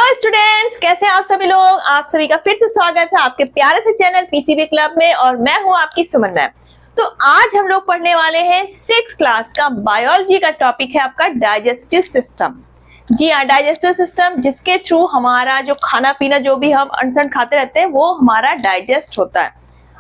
Students, कैसे हैं आप सभी लोग। आप सभी का फिर से स्वागत है आपके प्यारे से चैनल पीसीबी क्लब में और मैं हूं आपकी सुमन मैम। तो आज हम लोग पढ़ने वाले हैं 6th क्लास का बायोलॉजी का टॉपिक है आपका डाइजेस्टिव सिस्टम। जी हाँ, डाइजेस्टिव सिस्टम जिसके थ्रू हमारा जो खाना पीना जो भी हम अनसन खाते रहते हैं वो हमारा डाइजेस्ट होता है।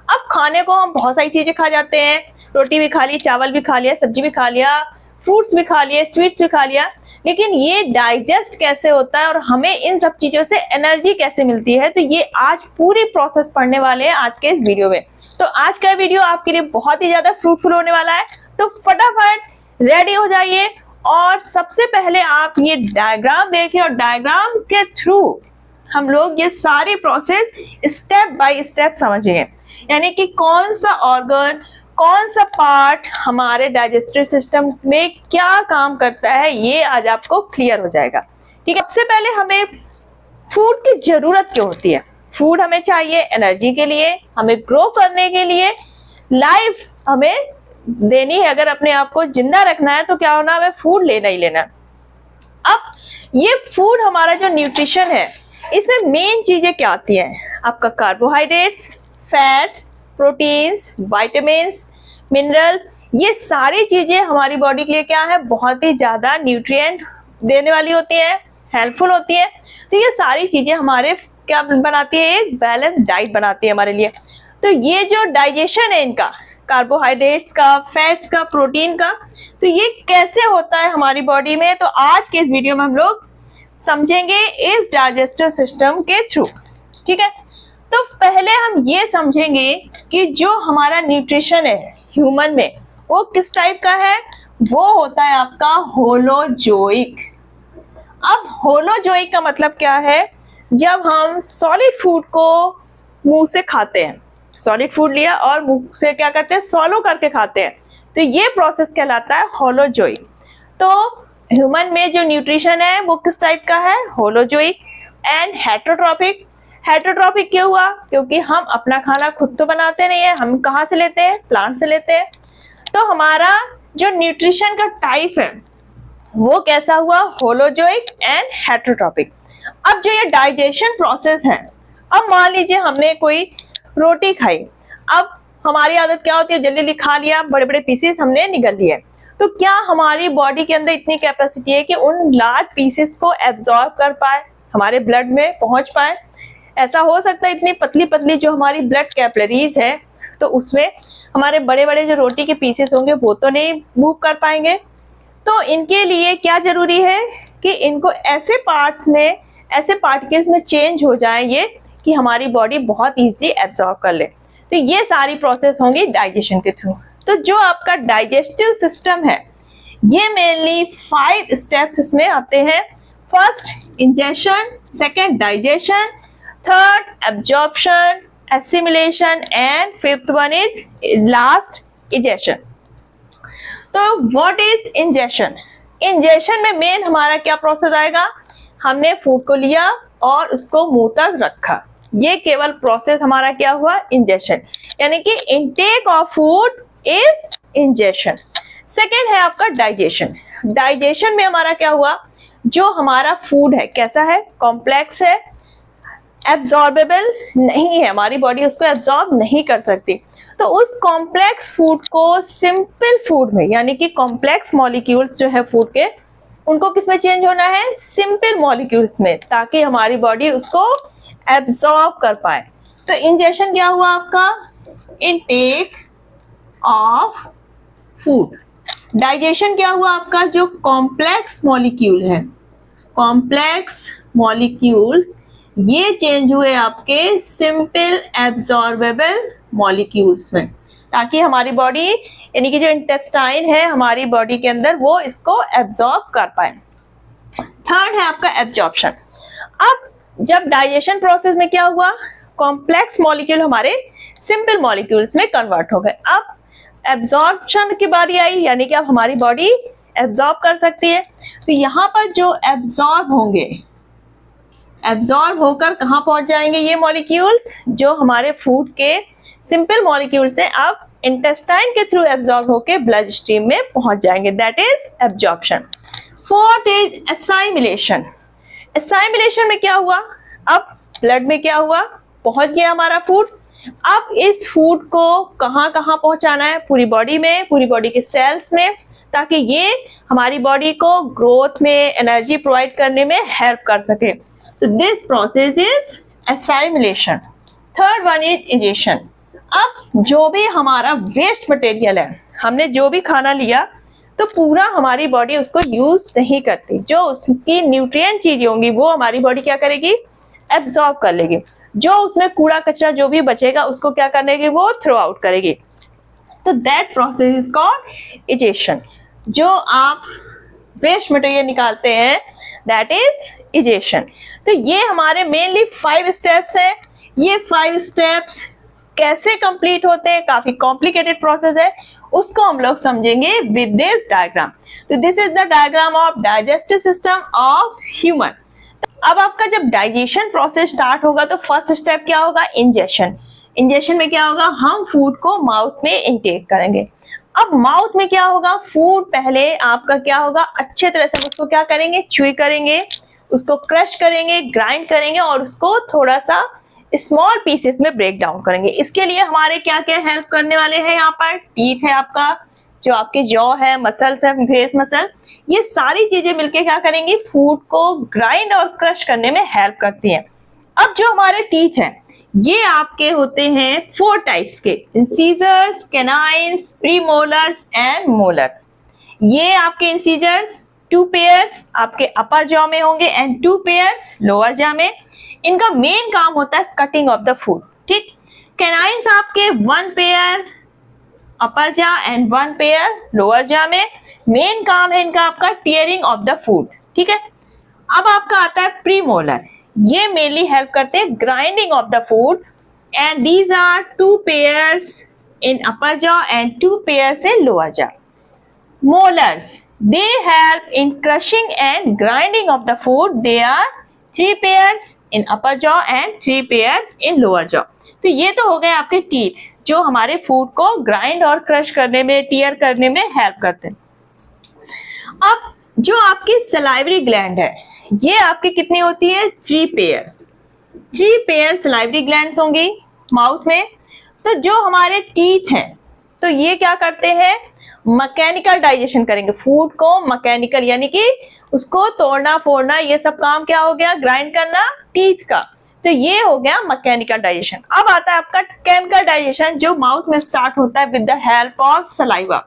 अब खाने को हम बहुत सारी चीजें खा जाते हैं, रोटी भी खा ली, चावल भी खा लिया, सब्जी भी खा लिया, फ्रूट्स भी खा लिए, स्वीट्स भी खा लिया, लेकिन ये डाइजेस्ट कैसे होता है और हमें इन सब चीजों से एनर्जी कैसे मिलती है, तो ये आज पूरी प्रोसेस पढ़ने वाले हैं आज के इस वीडियो में। तो आज का वीडियो आपके लिए बहुत ही ज्यादा फ्रूटफुल होने वाला है, तो फटाफट रेडी हो जाइए और सबसे पहले आप ये डायग्राम देखिए और डायग्राम के थ्रू हम लोग ये सारी प्रोसेस स्टेप बाय स्टेप समझेंगे, यानी कि कौन सा ऑर्गन कौन सा पार्ट हमारे डाइजेस्टिव सिस्टम में क्या काम करता है, ये आज आपको क्लियर हो जाएगा। ठीक है, सबसे पहले हमें फूड की जरूरत क्यों होती है। फूड हमें चाहिए एनर्जी के लिए, हमें ग्रो करने के लिए, लाइफ हमें देनी है। अगर अपने आप को जिंदा रखना है तो क्या होना, हमें फूड लेना ही लेना है। अब ये फूड हमारा जो न्यूट्रिशन है इसमें मेन चीजें क्या आती हैं, आपका carbohydrates, fats, proteins, vitamins, minerals, ये सारी चीजें हमारी बॉडी के लिए क्या है, बहुत ही ज्यादा न्यूट्रिएंट देने वाली होती है, हेल्पफुल होती है। तो ये सारी चीजें हमारे क्या बनाती है, एक बैलेंस डाइट बनाती है हमारे लिए। तो ये जो डाइजेशन है इनका, कार्बोहाइड्रेट्स का, फैट्स का, प्रोटीन का, तो ये कैसे होता है हमारी बॉडी में, तो आज के इस वीडियो में हम लोग समझेंगे इस डाइजेस्टिव सिस्टम के थ्रू। ठीक है, तो पहले हम ये समझेंगे कि जो हमारा न्यूट्रिशन है ह्यूमन में वो किस टाइप का है। वो होता है आपका होलोजोइक। अब होलोजोइक का मतलब क्या है, जब हम सॉलिड फूड को मुंह से खाते हैं, सॉलिड फूड लिया और मुंह से क्या करते हैं, सॉलो करके खाते हैं, तो ये प्रोसेस कहलाता है होलोजोइक। तो ह्यूमन में जो न्यूट्रिशन है वो किस टाइप का है, होलोजोइक। And heterotrophic. हेटरोट्रॉपिक क्यों हुआ, क्योंकि हम अपना खाना खुद तो बनाते नहीं है, हम कहाँ से लेते हैं, प्लांट से लेते हैं। तो हमारा जो न्यूट्रिशन का टाइप है वो कैसा हुआ, होलोजोइक एंड हेटरोट्रॉपिक। अब जो ये डाइजेशन प्रोसेस है, अब मान लीजिए हमने कोई रोटी खाई, अब हमारी आदत क्या होती है, जल्दी जल्दी खा लिया, बड़े बड़े पीसेस हमने निगल लिए, तो क्या हमारी बॉडी के अंदर इतनी कैपेसिटी है कि उन लार्ज पीसेस को एब्जॉर्ब कर पाए, हमारे ब्लड में पहुंच पाए। ऐसा हो सकता है इतनी पतली पतली जो हमारी ब्लड कैपिलरीज है, तो उसमें हमारे बड़े बड़े जो रोटी के पीसेस होंगे वो तो नहीं मूव कर पाएंगे। तो इनके लिए क्या जरूरी है कि इनको ऐसे पार्ट्स में, ऐसे पार्टिकल्स में चेंज हो जाए ये, कि हमारी बॉडी बहुत ईजिली एब्जॉर्ब कर ले। तो ये सारी प्रोसेस होंगी डाइजेशन के थ्रू। तो जो आपका डाइजेस्टिव सिस्टम है ये मेनली 5 स्टेप्स इसमें आते हैं। First ingestion, second digestion, third absorption, assimilation and fifth one is last egestion. तो व्हाट इज इंजेशन। इंजेशन में मेन हमारा क्या प्रोसेस आएगा, हमने फूड को लिया और उसको मुंह तक रखा, ये केवल प्रोसेस हमारा क्या हुआ, इंजेशन, यानी कि intake of food is ingestion. Second है आपका डाइजेशन। डाइजेशन में हमारा क्या हुआ, जो हमारा फूड है कैसा है, कॉम्प्लेक्स है, एब्जॉर्बेबल नहीं है, हमारी बॉडी उसको एब्जॉर्ब नहीं कर सकती। तो उस कॉम्प्लेक्स फूड को सिंपल फूड में, यानी कि कॉम्प्लेक्स मॉलिक्यूल्स जो है फूड के, उनको किस में चेंज होना है, सिंपल मॉलिक्यूल्स में, ताकि हमारी बॉडी उसको एब्जॉर्ब कर पाए। तो इंजेशन क्या हुआ आपका, इनटेक ऑफ फूड। डाइजेशन क्या हुआ आपका, जो कॉम्प्लेक्स मॉलिक्यूल है, कॉम्प्लेक्स मॉलिक्यूल्स ये चेंज हुए आपके सिंपल एब्जॉर्बेबल मॉलिक्यूल्स में, ताकि हमारी बॉडी, यानी कि जो इंटेस्टाइन है हमारी बॉडी के अंदर, वो इसको एब्जॉर्ब कर पाए। थर्ड है आपका एब्जॉर्प्शन। अब जब डाइजेशन प्रोसेस में क्या हुआ, कॉम्प्लेक्स मॉलिक्यूल हमारे सिंपल मॉलिक्यूल्स में कन्वर्ट हो गए। अब एब्जॉर्प्शन की बारी आई, यानी कि अब हमारी बॉडी एब्जॉर्ब कर सकती है। तो यहाँ पर जो एब्जॉर्ब होंगे, एब्जॉर्ब होकर कहाँ पहुंच जाएंगे ये मॉलिक्यूल्स, जो हमारे फूड के सिंपल मॉलिक्यूल्स हैं, अब इंटेस्टाइन के थ्रू एब्जॉर्ब होकर ब्लड स्ट्रीम में पहुंच जाएंगे, that is absorption. Fourth is assimilation. Assimilation में क्या हुआ, अब ब्लड में क्या हुआ, पहुंच गया हमारा फूड। अब इस फूड को कहाँ कहाँ पहुंचाना है, पूरी बॉडी में, पूरी बॉडी के सेल्स में, ताकि ये हमारी बॉडी को ग्रोथ में, एनर्जी प्रोवाइड करने में हेल्प कर सके। तो this process is assimilation. Third one is egestion. अब जो भी हमारा वेस्ट मटेरियल है, हमने जो भी खाना लिया तो पूरा हमारी बॉडी उसको यूज नहीं करती, जो उसकी न्यूट्रिएंट चीजें होंगी वो हमारी बॉडी क्या करेगी, एब्जॉर्ब कर लेगी। जो उसमें कूड़ा कचरा जो भी बचेगा उसको क्या करेगी, वो थ्रो आउट करेगी। तो that process is called egestion. जो आप वेस्ट मटेरियल निकालते हैं दैट इज इजेशन। तो ये हमारे मेनली 5 स्टेप्स हैं। ये 5 स्टेप्स कैसे कंप्लीट होते हैं, काफी कॉम्प्लिकेटेड प्रोसेस है, उसको हम लोग समझेंगे विद दिस डायग्राम। तो this is the diagram of digestive system of human. अब आपका जब डाइजेशन प्रोसेस स्टार्ट होगा तो फर्स्ट स्टेप क्या होगा, इंजेशन। इंजेशन में क्या होगा, हम फूड को माउथ में इनटेक करेंगे। अब माउथ में क्या होगा, फूड पहले आपका क्या होगा, अच्छे तरह से उसको क्या करेंगे, च्यूई करेंगे, उसको क्रश करेंगे, ग्राइंड करेंगे और उसको थोड़ा सा स्मॉल पीसेस में ब्रेक डाउन करेंगे। इसके लिए हमारे क्या क्या हेल्प करने वाले हैं, यहाँ पर टीथ है आपका, जो आपके जॉ है, मसल्स है, फेस मसल, ये सारी चीजें मिलके क्या करेंगी, फूड को ग्राइंड और क्रश करने में हेल्प करती हैं। अब जो हमारे टीथ हैं ये आपके होते हैं 4 टाइप्स के, incisors, canines, premolars and molars. ये आपके इंसीजर्स 2 पेयर्स आपके अपर जॉ में होंगे एंड 2 पेयर्स लोअर जॉ में। इनका मेन काम होता है कटिंग ऑफ द फूड, ठीक। कैनाइन्स आपके 1 pair upper jaw and 1 pair lower jaw में, मेन काम है इनका आपका टीयरिंग ऑफ द फूड, ठीक है। अब आपका आता है प्रीमोलर, ये मेनली हेल्प करते हैं grinding of the food and these are 2 pairs in upper jaw and 2 pairs in lower jaw. Molars, they help in crushing and grinding of the food. They are 3 pairs in upper jaw and 3 pairs in lower jaw. तो ये तो हो गए आपके teeth जो हमारे food को grind और क्रश करने में, टीयर करने में हेल्प करते हैं। अब जो आपकी सलाइवरी ग्लैंड है ये आपकी कितनी होती है, 3 पेयर्स। 3 पेयर सलाइवरी ग्लैंड्स होंगी माउथ में। तो जो हमारे टीथ हैं तो ये क्या करते हैं, मैकेनिकल डाइजेशन करेंगे फूड को, मैकेनिकल यानी कि उसको तोड़ना फोड़ना, ये सब काम क्या हो गया, ग्राइंड करना टीथ का। तो ये हो गया मैकेनिकल डाइजेशन। अब आता है आपका केमिकल डाइजेशन जो माउथ में स्टार्ट होता है with the help of saliva.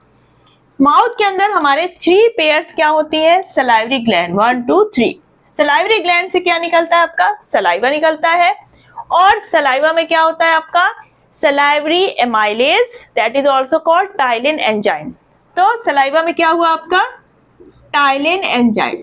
Mouth के अंदर हमारे 3 पेयर्स क्या होती है, सलाइवरी ग्लैंड 1 2 3। सलाइवरी ग्लैंड से क्या निकलता है आपका, सलाइवा निकलता है। और सलाइवा में क्या होता है आपका, salivary amylase that is also called ptyalin enzyme. तो सलाइवा में क्या हुआ आपका, टाइलिन एंजाइम,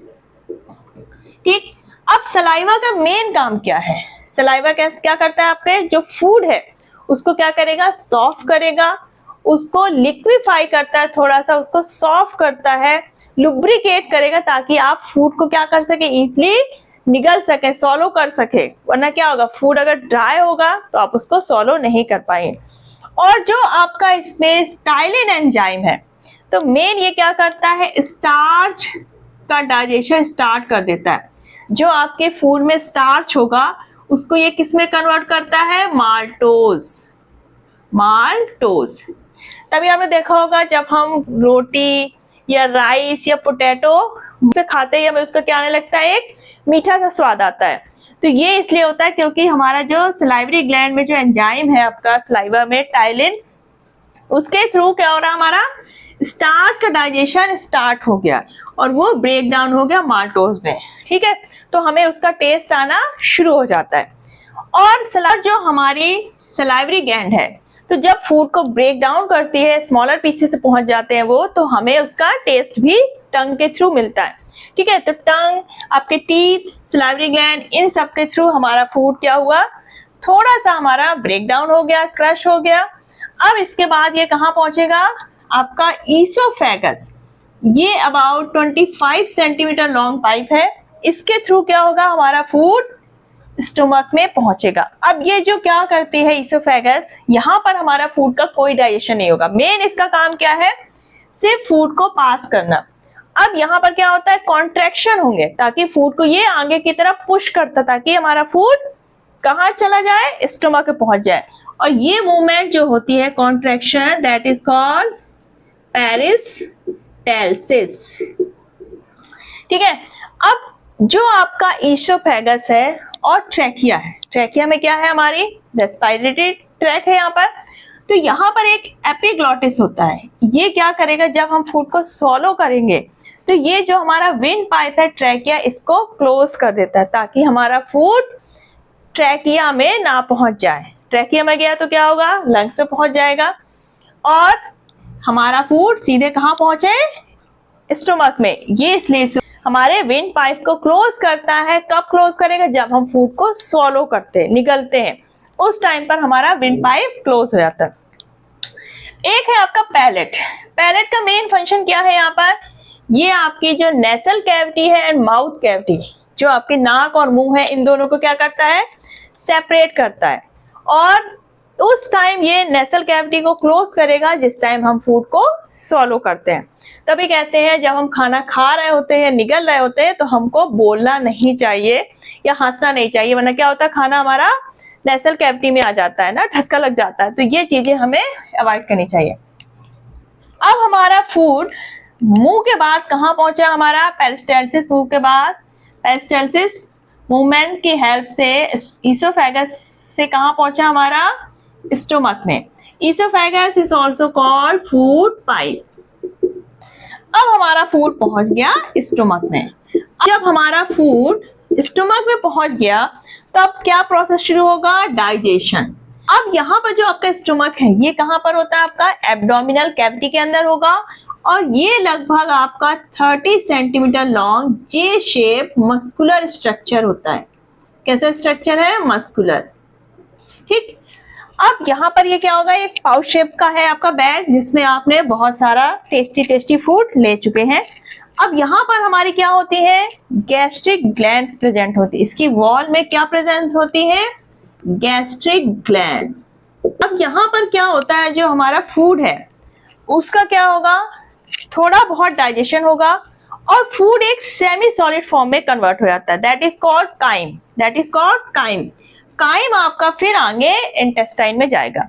ठीक। अब सलाइवा का मेन काम क्या है, सलाइवा क्या करता है, आपके जो फूड है उसको क्या करेगा, सॉफ्ट करेगा, उसको लिक्विफाई करता है, थोड़ा सा उसको सॉफ्ट करता है, लुब्रिकेट करेगा ताकि आप फूड को क्या कर सके, इजिली निगल सके, सॉलो कर सके। वरना क्या होगा, फूड अगर ड्राई होगा तो आप उसको सॉलो नहीं कर पाएंगे। और जो आपका इसमें टाइलिन एंजाइम है तो मेन ये क्या करता है, स्टार्च का डाइजेशन स्टार्ट कर देता है। जो आपके फूड में स्टार्च होगा उसको ये किस में कन्वर्ट करता है, माल्टोज। माल्टोज तभी आपने देखा होगा जब हम रोटी या राइस या पोटैटो से खाते ही हमें उसका क्या आने लगता है, एक मीठा सा स्वाद आता है। तो ये इसलिए होता है क्योंकि हमारा जो सलाइवरी ग्लैंड में जो एंजाइम है आपका सलाइवा में टाइलिन, उसके थ्रू क्या हो रहा है, हमारा स्टार्च का डाइजेशन स्टार्ट हो गया और वो ब्रेक डाउन हो गया माल्टोज में, ठीक है। तो हमें उसका टेस्ट आना शुरू हो जाता है। और सलाद जो हमारी सलाइवरी ग्लैंड है तो जब फूड को ब्रेक डाउन करती है, स्मॉलर पीसेस से पहुंच जाते हैं वो, तो हमें उसका टेस्ट भी टंग के थ्रू मिलता है, ठीक है। तो टंग, आपके टीथ, सलाइवरी ग्लैंड, इन सब के थ्रू हमारा फूड क्या हुआ, थोड़ा सा हमारा ब्रेक डाउन हो गया, क्रश हो गया। अब इसके बाद ये कहाँ पहुंचेगा, आपका ईसोफेगस। ये अबाउट 25 सेंटीमीटर लॉन्ग पाइप है, इसके थ्रू क्या होगा, हमारा फूड स्टोमक में पहुंचेगा। अब ये जो क्या करती है ईसोफेगस, यहाँ पर हमारा फूड का कोई डाइजेशन नहीं होगा। मेन इसका काम क्या है, सिर्फ फूड को पास करना। अब यहाँ पर क्या होता है, कॉन्ट्रैक्शन होंगे ताकि फूड को ये आगे की तरफ पुश करता ताकि हमारा फूड कहाँ चला जाए, स्टोमक पे पहुंच जाए। और ये मूवमेंट जो होती है contraction, that is called peristalsis. ठीक है, अब जो आपका ईसोफेगस है और ट्रैकिया है, ट्रैकिया में क्या है, हमारी रेस्पिरेटरी ट्रैक है यहाँ पर, तो यहाँ पर एक एपिग्लॉटिस होता है। ये क्या करेगा, जब हम फूड को स्वॉलो करेंगे तो ये जो हमारा विंड पाइप है ट्रैकिया, इसको क्लोज कर देता है ताकि हमारा फूड ट्रैकिया में ना पहुंच जाए। ट्रैकिया में गया तो क्या होगा, लंग्स में पहुंच जाएगा और हमारा फूड सीधे कहाँ पहुंचे, स्टोमक में। ये इसलिए हमारे विंड पाइप को क्लोज करता है। कब क्लोज करेगा, जब हम फूड को स्वॉलो करते हैं, निगलते हैं, उस टाइम पर हमारा विंड पाइप क्लोज हो जाता है। एक है आपका पैलेट। पैलेट का मेन फंक्शन क्या है यहाँ पर, ये आपकी जो नेसल कैविटी है एंड माउथ कैविटी, जो आपके नाक और मुंह है, इन दोनों को क्या करता है, सेपरेट करता है। और उस टाइम ये नेसल कैविटी को क्लोज करेगा जिस टाइम हम फूड को स्वॉलो करते हैं। तभी कहते हैं जब हम खाना खा रहे होते हैं, निगल रहे होते हैं, तो हमको बोलना नहीं चाहिए या हंसना नहीं चाहिए, वरना क्या होता है, खाना हमारा नेसल कैविटी में आ जाता है ना, ठसका लग जाता है। तो ये चीजें हमें अवॉइड करनी चाहिए। अब हमारा फूड मुंह के बाद कहाँ पहुंचा, हमारा पेरिस्टाल्सिस मुंह के बाद, पेरिस्टाल्सिस मूवमेंट की हेल्प से ईसोफेगस से कहाँ पहुंचा, हमारा स्टोमक में। Oesophagus is also called food pipe. अब हमारा फूड पहुंच गया स्टोमक में। जब हमारा फूड स्टोमक में पहुंच गया तो अब क्या प्रोसेस शुरू होगा, डाइजेशन। अब यहाँ पर जो आपका स्टोमक है ये कहाँ पर होता है, आपका एब्डोमिनल कैविटी के अंदर होगा और ये लगभग आपका 30 सेंटीमीटर लॉन्ग जे शेप मस्कुलर स्ट्रक्चर होता है। कैसा स्ट्रक्चर है, मस्कुलर। ठीक, अब यहाँ पर ये क्या होगा, एक पाउच शेप का है आपका बैग जिसमें आपने बहुत सारा टेस्टी फूड ले चुके हैं। अब यहाँ पर हमारी क्या होती है, गैस्ट्रिक ग्लैंड्स प्रेजेंट होती है। इसकी वॉल में क्या प्रेजेंट होती है, गैस्ट्रिक ग्लैंड। अब यहाँ पर क्या होता है, जो हमारा फूड है उसका क्या होगा, थोड़ा बहुत डाइजेशन होगा और फूड एक सेमी सॉलिड फॉर्म में कन्वर्ट हो जाता है, that is called chyme, that is called chyme. Chyme आपका फिर आगे इंटेस्टाइन में जाएगा।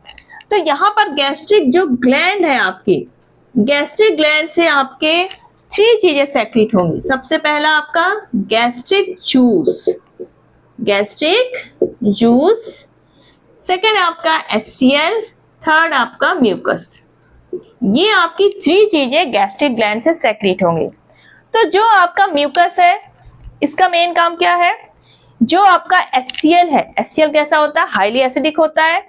तो यहाँ पर गैस्ट्रिक जो ग्लैंड है आपकी, गैस्ट्रिक ग्लैंड से आपके 3 चीजें सेक्रेट होंगी। सबसे पहला आपका gastric juice, gastric juice, second आपका HCl, थर्ड आपका म्यूकस। ये आपकी 3 चीजें गैस्ट्रिक ग्लैंड से सेक्रेट होंगी। तो जो आपका म्यूकस है इसका मेन काम क्या है, जो आपका HCl है, HCl कैसा होता है, हाईली एसिडिक होता है।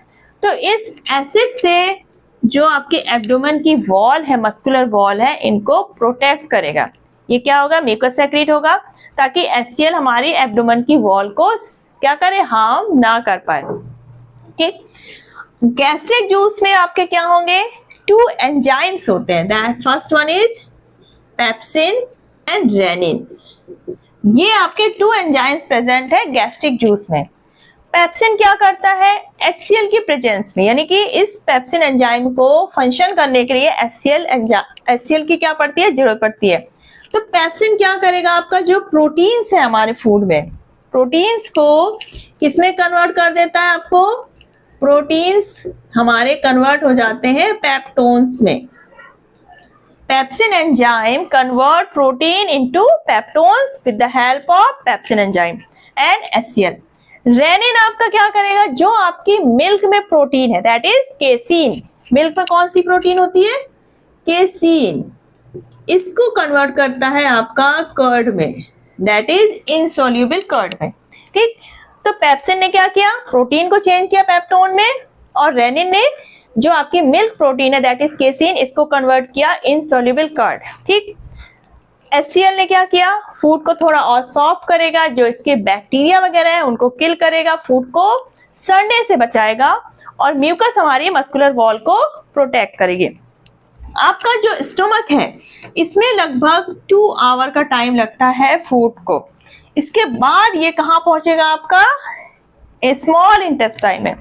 तो इस एसिड से जो आपके एब्डोमेन की वॉल है, मस्कुलर वॉल है, इनको प्रोटेक्ट करेगा। ये क्या होगा, म्यूकस सेक्रेट होगा ताकि HCl हमारी एब्डोमेन की वॉल को क्या करे, हार्म ना कर पाए। ठीक, गैस्ट्रिक जूस में आपके क्या होंगे, 2 एंजाइम्स होते हैं, that first one is pepsin and rennin. ये आपके 2 एंजाइम्स प्रेजेंट है गैस्ट्रिक जूस में। पेप्सिन क्या करता है, HCl की प्रेजेंस में, यानी कि इस पेप्सिन एंजाइम को फंक्शन करने के लिए HCl की क्या पड़ती है, जरूरत पड़ती है। तो पेप्सिन क्या करेगा, आपका जो प्रोटीन्स है हमारे फूड में, प्रोटीन्स को किसमें कन्वर्ट कर देता है, आपको प्रोटीन्स हमारे कन्वर्ट हो जाते हैं पेप्टोन्स में। Pepsin enzyme convert protein into peptones with the help of pepsin enzyme and HCl. Renin आपका क्या करेगा, जो आपकी मिल्क में प्रोटीन है, दैट इज केसीन। मिल्क में कौन सी प्रोटीन होती है, केसीन, इसको कन्वर्ट करता है आपका कर्ड में, दैट इज इनसोल्यूबल कर्ड में। ठीक, तो पेप्सिन ने क्या किया, प्रोटीन को चेंज किया पेप्टोन में, और रेनिन ने जो आपकी मिल्क प्रोटीन है दैट इज केसीन, इसको कन्वर्ट किया इनसोल्यूबल कर्ड। ठीक, HCl ने क्या किया, फूड को थोड़ा और सॉफ्ट करेगा, जो इसके बैक्टीरिया वगैरह है उनको किल करेगा, फूड को सड़ने से बचाएगा, और म्यूकस हमारी मस्कुलर वॉल को प्रोटेक्ट करेगी। आपका जो स्टोमक है इसमें लगभग 2 आवर का टाइम लगता है फूड को। इसके बाद ये कहाँ पहुंचेगा, आपका स्मॉल इंटेस्टाइन में।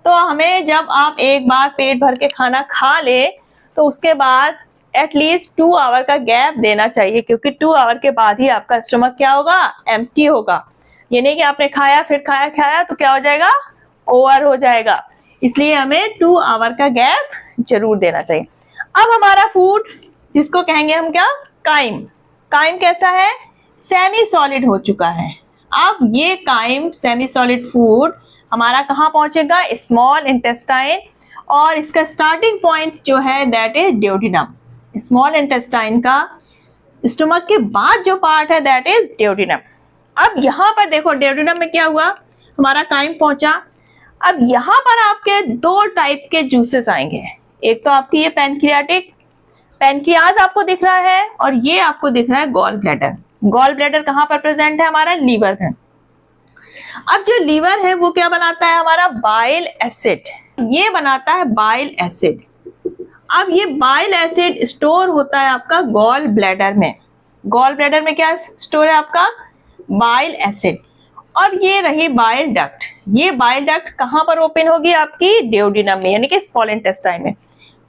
तो हमें जब आप एक बार पेट भर के खाना खा ले तो उसके बाद एटलीस्ट 2 आवर का गैप देना चाहिए, क्योंकि 2 आवर के बाद ही आपका स्टमक क्या होगा, एम्प्टी होगा। ये नहीं कि आपने खाया फिर खाया तो क्या हो जाएगा, ओवर हो जाएगा। इसलिए हमें 2 आवर का गैप जरूर देना चाहिए। अब हमारा फूड जिसको कहेंगे हम क्या, काइम। काइम कैसा है, सेमी सॉलिड हो चुका है। अब ये काइम सेमी सॉलिड फूड हमारा कहाँ पहुंचेगा, स्मॉल इंटेस्टाइन, और इसका स्टार्टिंग पॉइंट जो है that is duodenum. Small intestine का स्टमक के बाद जो पार्ट है दैट इज ड्यूडेनम। अब यहाँ पर देखो ड्यूडेनम में क्या हुआ, हमारा काइम पहुंचा। अब यहाँ पर आपके 2 टाइप के जूसेस आएंगे। एक तो आपकी ये पैनक्रियाज आपको दिख रहा है, और ये आपको दिख रहा है गॉल ब्लैडर। गॉल ब्लैडर कहाँ पर प्रेजेंट है, हमारा लीवर में। अब जो लीवर है वो क्या बनाता है, हमारा बाइल एसिड, ये बनाता है बाइल एसिड। अब ये बाइल एसिड स्टोर होता है आपका गॉल ब्लैडर में। गॉल ब्लैडर में क्या स्टोर है आपका, बाइल एसिड। और ये रही बाइल डक्ट। ये बाइल डक्ट कहाँ पर ओपन होगी, आपकी ड्यूडेनम में, यानी कि स्मॉल इंटेस्टाइन में।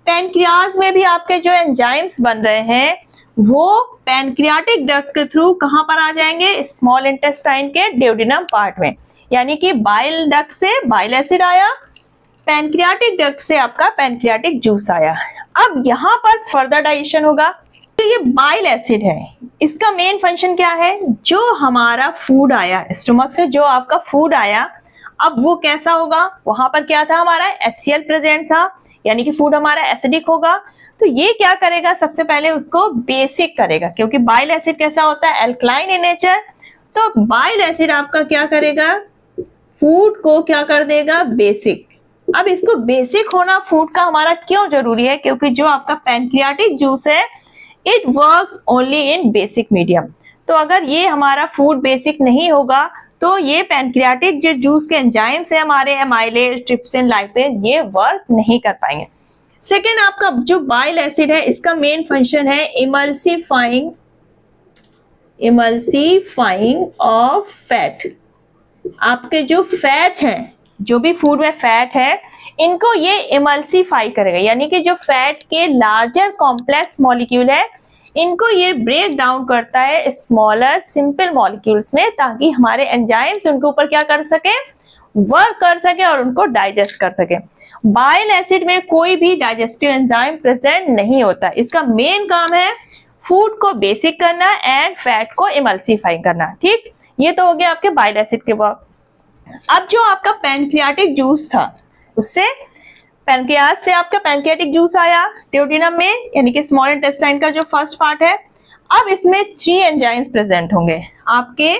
पैनक्रियाज में भी आपके जो एंजाइम्स बन रहे हैं वो पैनक्रियाटिक डक्ट के थ्रू कहाँ पर आ जाएंगे, स्मॉल इंटेस्टाइन के ड्यूडेनम पार्ट में। यानी कि बाइल डक्ट से बाइल एसिड आया, पैनक्रियाटिक डक्ट से आपका पैनक्रियाटिक जूस आया। अब यहाँ पर फर्दर डाइजेशन होगा। तो ये बाइल एसिड है, इसका मेन फंक्शन क्या है, जो हमारा फूड आया स्टमक से, जो आपका फूड आया, अब वो कैसा होगा, वहां पर क्या था, हमारा HCl प्रेजेंट था, यानी कि फूड हमारा एसिडिक होगा। तो ये क्या करेगा, सबसे पहले उसको बेसिक करेगा, क्योंकि बाइल एसिड कैसा होता है, एल्कलाइन इन नेचर। तो बाइल एसिड आपका क्या करेगा, फूड को क्या कर देगा, बेसिक। अब इसको बेसिक होना फूड का हमारा क्यों जरूरी है, क्योंकि जो आपका पैनक्रियाटिक जूस है it works only in basic medium. तो अगर ये हमारा फूड बेसिक नहीं होगा तो ये पैनक्रियाटिक जो जूस के एंजाइम्स है हमारे, एमाइलेज, ट्रिप्सिन, लाइपेज, ये वर्क नहीं कर पाएंगे। सेकेंड, आपका जो बाइल एसिड है इसका मेन फंक्शन है इमल्सीफाइंग ऑफ फैट। आपके जो फैट हैं, जो भी फूड में फैट है, इनको ये इमल्सीफाई करेगा, यानी कि जो फैट के लार्जर कॉम्प्लेक्स मॉलिक्यूल है इनको ये ब्रेक डाउन करता है स्मॉलर सिंपल मॉलिक्यूल्स में, ताकि हमारे एंजाइम्स उनके ऊपर क्या कर सके, वर्क कर सके और उनको डाइजेस्ट कर सके। बाइल एसिड में कोई भी डाइजेस्टिव एंजाइम प्रेजेंट नहीं होता। इसका मेन काम है फूड को बेसिक करना एंड फैट को इमल्सीफाई करना। ठीक, ये तो हो गया आपके बाइल एसिड के बाद। अब जो आपका पैनक्रियाटिक जूस था, उससे पैनक्रियाज से आपका पैनक्रियाटिक जूस आया ड्यूडेनम में, यानी कि स्मॉल इंटेस्टाइन का जो फर्स्ट पार्ट है। अब इसमें 3 एंजाइम्स प्रेजेंट होंगे, आपके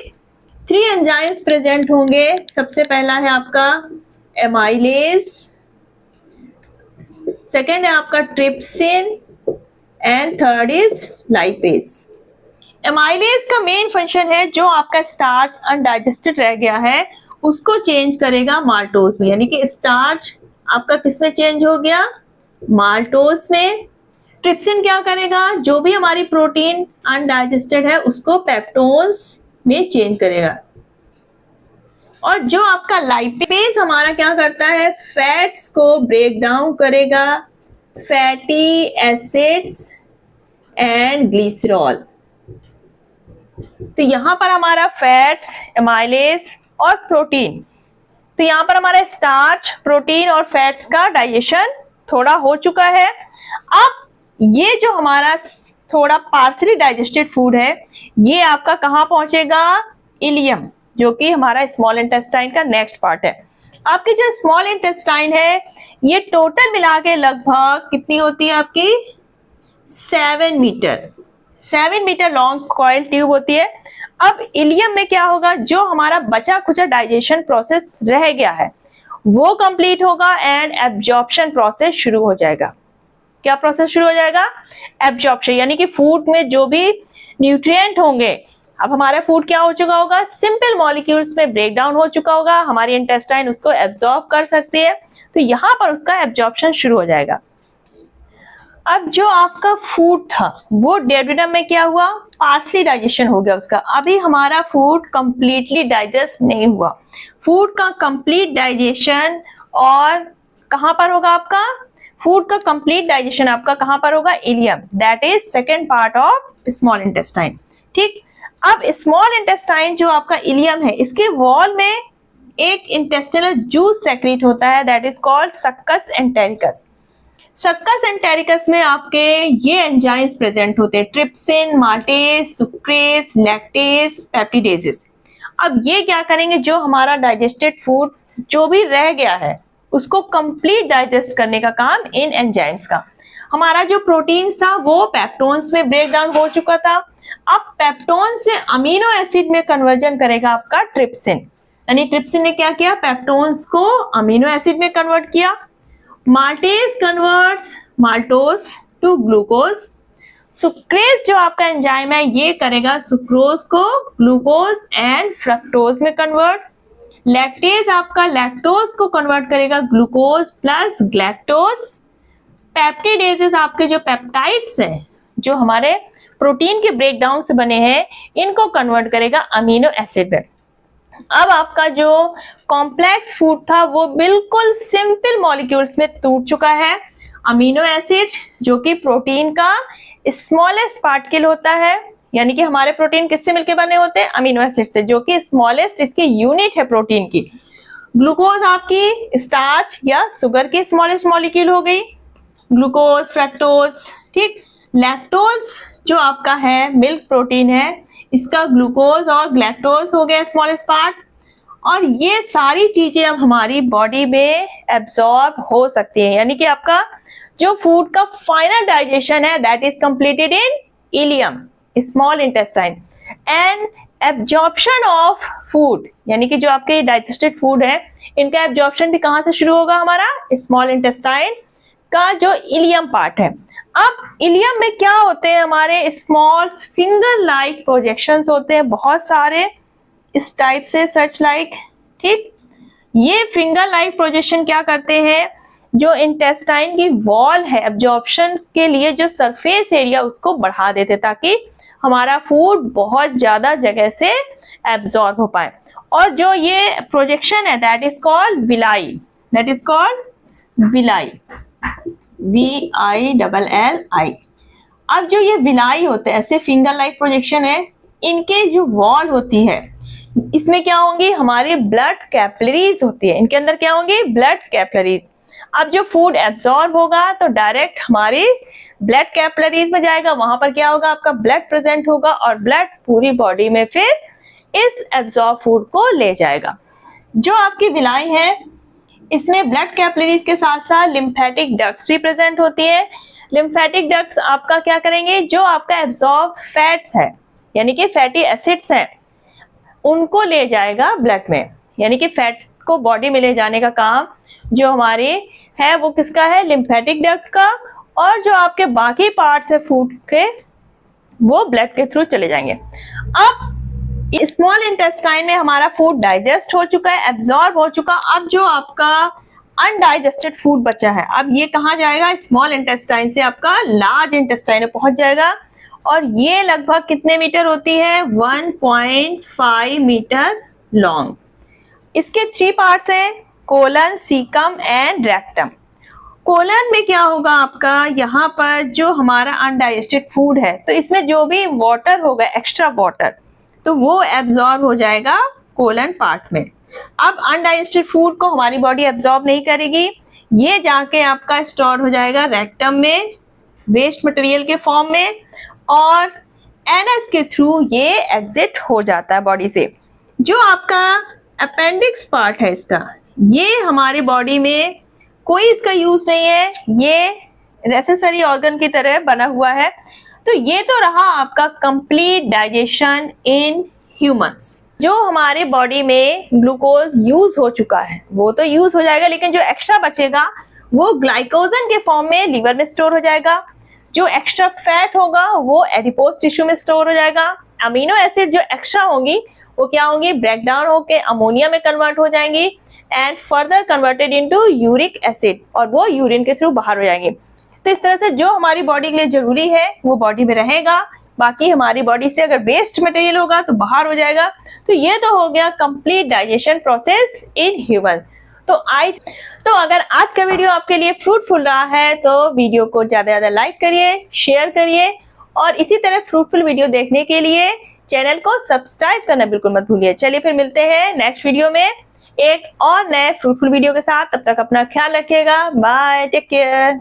3 एंजाइम्स प्रेजेंट होंगे। सबसे पहला है आपका एमाइलेज, सेकेंड है आपका trypsin and third is lipase. Amylase का मेन फंक्शन है जो आपका स्टार्च अनडाइजेस्टेड रह गया है उसको चेंज करेगा माल्टोज में, यानी कि स्टार्च आपका किस में चेंज हो गया, माल्टोज में। ट्रिप्सिन क्या करेगा, जो भी हमारी प्रोटीन अनडाइजेस्टेड है उसको पेप्टोन्स में चेंज करेगा। और जो आपका लाइपेज हमारा क्या करता है, फैट्स को ब्रेक डाउन करेगा, फैटी एसिड्स एंड ग्लिसरॉल। तो यहां पर हमारा फैट्स, एमाइलेज और प्रोटीन, तो यहाँ पर हमारा स्टार्च, प्रोटीन और फैट्स का डाइजेशन थोड़ा हो चुका है। अब ये जो हमारा थोड़ा पार्सली डाइजेस्टेड फूड है ये आपका कहाँ पहुंचेगा, इलियम, जो कि हमारा स्मॉल इंटेस्टाइन का नेक्स्ट पार्ट है। आपकी जो स्मॉल इंटेस्टाइन है ये टोटल मिला के लगभग कितनी होती है आपकी, 7 मीटर लॉन्ग कॉइल ट्यूब होती है। अब इलियम में क्या होगा, जो हमारा बचा खुचा डाइजेशन प्रोसेस रह गया है वो कंप्लीट होगा एंड एब्जॉर्प्शन प्रोसेस शुरू हो जाएगा। क्या प्रोसेस शुरू हो जाएगा, एब्जॉर्प्शन, यानी कि फूड में जो भी न्यूट्रिएंट होंगे, अब हमारा फूड क्या हो चुका होगा, सिंपल मॉलिक्यूल्स में ब्रेक डाउन हो चुका होगा, हमारी इंटेस्टाइन उसको एब्जॉर्ब कर सकती है, तो यहाँ पर उसका एब्जॉर्प्शन शुरू हो जाएगा। अब जो आपका फूड था वो ड्यूडेनम में क्या हुआ, पार्सली डाइजेशन हो गया उसका। अभी हमारा फूड कंप्लीटली डाइजेस्ट नहीं हुआ। फूड का कंप्लीट डाइजेशन और कहां पर होगा आपका फूड का कंप्लीट डाइजेशन आपका कहां पर होगा, ileum, that is second part of small intestine. ठीक, अब स्मॉल इंटेस्टाइन जो आपका इलियम है, इसके वॉल में एक इंटेस्टिनल जूस सेक्रेट होता है, that is called succus entericus. Succus entericus में आपके ये एंजाइम्स प्रेजेंट होते हैं, ट्रिप्सिन, माल्टेज, सुक्रेज, लैक्टेज, पेप्टिडेजेस। अब ये क्या करेंगे, जो हमारा डाइजेस्टेड फूड जो भी रह गया है उसको कंप्लीट डाइजेस्ट करने का काम इन एंजाइम्स का। हमारा जो प्रोटीन था वो पेप्टोन्स में ब्रेक डाउन हो चुका था, अब पेप्टोन से अमीनो एसिड में कन्वर्जन करेगा आपका ट्रिप्सिन, यानी ट्रिप्सिन ने क्या किया, पेप्टोन्स को अमीनो एसिड में कन्वर्ट किया। Maltase converts maltose to glucose. Sucrase जो आपका एंजाइम है ये करेगा सुक्रोज को ग्लूकोज एंड फ्रक्टोज में कन्वर्ट। लैक्टेज आपका लैक्टोज को कन्वर्ट करेगा ग्लूकोज प्लस ग्लैक्टोज। पेप्टिडेजेस आपके जो पेप्टाइड्स हैं जो हमारे प्रोटीन के ब्रेकडाउन से बने हैं, इनको कन्वर्ट करेगा अमीनो एसिड में। अब आपका जो कॉम्प्लेक्स फूड था वो बिल्कुल सिंपल मॉलिक्यूल्स में टूट चुका है। अमीनो एसिड जो कि प्रोटीन का स्मॉलेस्ट पार्टिकल होता है, यानी कि हमारे प्रोटीन किससे मिलकर बने होते हैं, अमीनो एसिड से, जो कि स्मॉलेस्ट इसकी यूनिट है प्रोटीन की। ग्लूकोज आपकी स्टार्च या शुगर की स्मॉलेस्ट मॉलिक्यूल हो गई, ग्लूकोज, फ्रक्टोज। ठीक, लैक्टोज जो आपका है मिल्क प्रोटीन है, इसका ग्लूकोज और ग्लैक्टोज हो गया स्मॉलेस्ट पार्ट। और ये सारी चीजें अब हमारी बॉडी में एब्जॉर्ब हो सकती है, यानी कि आपका जो फूड का फाइनल डाइजेशन है that is completed in ileum, small intestine. And absorption of food, यानी कि जो आपके डाइजेस्टेड फूड है इनका एब्जॉर्प्शन भी कहां से शुरू होगा, हमारा स्मॉल इंटेस्टाइन का जो इलियम पार्ट है। अब इलियम में क्या होते हैं, हमारे स्मॉल फिंगर लाइक प्रोजेक्शंस होते हैं बहुत सारे इस टाइप से, सच लाइक। ठीक, ये फिंगर लाइक प्रोजेक्शन क्या करते हैं, जो इंटेस्टाइन की वॉल है एब्जॉर्प्शन के लिए जो सरफेस एरिया उसको बढ़ा देते ताकि हमारा फूड बहुत ज्यादा जगह से एब्जॉर्ब हो पाए। और जो ये प्रोजेक्शन है that is called villi, that is called villi, VILLI। अब जो ये विलाई होते हैं ऐसे फिंगर लाइक प्रोजेक्शन है, इनके जो वॉल होती है इसमें क्या होंगी, हमारी ब्लड कैपिलरीज होती है, इनके अंदर क्या होंगी, ब्लड कैपिलरीज। अब जो फूड एब्जॉर्ब होगा तो डायरेक्ट हमारी ब्लड कैपिलरीज में जाएगा, वहां पर क्या होगा, आपका ब्लड प्रेजेंट होगा और ब्लड पूरी बॉडी में फिर इस एब्जॉर्ब फूड को ले जाएगा। जो आपकी विलाई है इसमें ब्लड कैपिलरीज के साथ साथ लिम्फेटिक डक्ट्स भी प्रेजेंट होती है। लिम्फेटिक डक्ट्स आपका क्या करेंगे, जो आपका एब्जॉर्ब फैट्स है यानी कि फैटी एसिड्स हैं उनको ले जाएगा ब्लड में, यानी कि फैट को बॉडी में ले जाने का काम जो हमारे है वो किसका है, लिम्फेटिक डक्ट का। और जो आपके बाकी पार्ट्स है फूड के वो ब्लड के थ्रू चले जाएंगे। अब स्मॉल इंटेस्टाइन में हमारा फूड डाइजेस्ट हो चुका है, एब्जॉर्ब हो चुका। अब जो आपका अनडाइजेस्टेड फूड बचा है अब ये कहाँ जाएगा, स्मॉल इंटेस्टाइन से आपका लार्ज इंटेस्टाइन में पहुंच जाएगा। और ये लगभग कितने मीटर होती है, 1.5 मीटर लॉन्ग। इसके 3 पार्ट्स हैं, colon, caecum and rectum. Colon में क्या होगा आपका, यहाँ पर जो हमारा अनडाइजेस्टेड फूड है तो इसमें जो भी वाटर होगा, एक्स्ट्रा वाटर, तो वो एब्जॉर्ब हो जाएगा कोलन पार्ट में। अब अनडाइजेस्टेड फूड को हमारी बॉडी एब्जॉर्ब नहीं करेगी, ये जाके आपका स्टोर हो जाएगा रेक्टम में वेस्ट मटेरियल के फॉर्म में, और एनस के थ्रू ये एग्जिट हो जाता है बॉडी से। जो आपका अपेंडिक्स पार्ट है इसका, ये हमारी बॉडी में कोई इसका यूज नहीं है, ये नेसेसरी ऑर्गन की तरह बना हुआ है। तो ये तो रहा आपका कंप्लीट डाइजेशन इन ह्यूमंस। जो हमारे बॉडी में ग्लूकोज यूज हो चुका है वो तो यूज हो जाएगा, लेकिन जो एक्स्ट्रा बचेगा वो ग्लाइकोजन के फॉर्म में लीवर में स्टोर हो जाएगा। जो एक्स्ट्रा फैट होगा वो एडिपोज टिश्यू में स्टोर हो जाएगा। अमीनो एसिड जो एक्स्ट्रा होंगी वो क्या होंगी, ब्रेक डाउन होकर अमोनिया में कन्वर्ट हो जाएंगी and further converted into uric acid, और वो यूरिन के थ्रू बाहर हो जाएंगे। तो इस तरह से जो हमारी बॉडी के लिए जरूरी है वो बॉडी में रहेगा, बाकी हमारी बॉडी से अगर वेस्ट मटेरियल होगा तो बाहर हो जाएगा। तो ये तो हो गया complete digestion process in human. तो अगर आज का वीडियो आपके लिए फ्रूटफुल रहा है तो वीडियो को ज्यादा से ज्यादा लाइक करिए, शेयर करिए और इसी तरह फ्रूटफुल वीडियो देखने के लिए चैनल को सब्सक्राइब करना बिल्कुल मत भूलिए। चलिए फिर मिलते हैं नेक्स्ट वीडियो में एक और नए फ्रूटफुल वीडियो के साथ। तब तक अपना ख्याल रखिएगा। Bye, take care.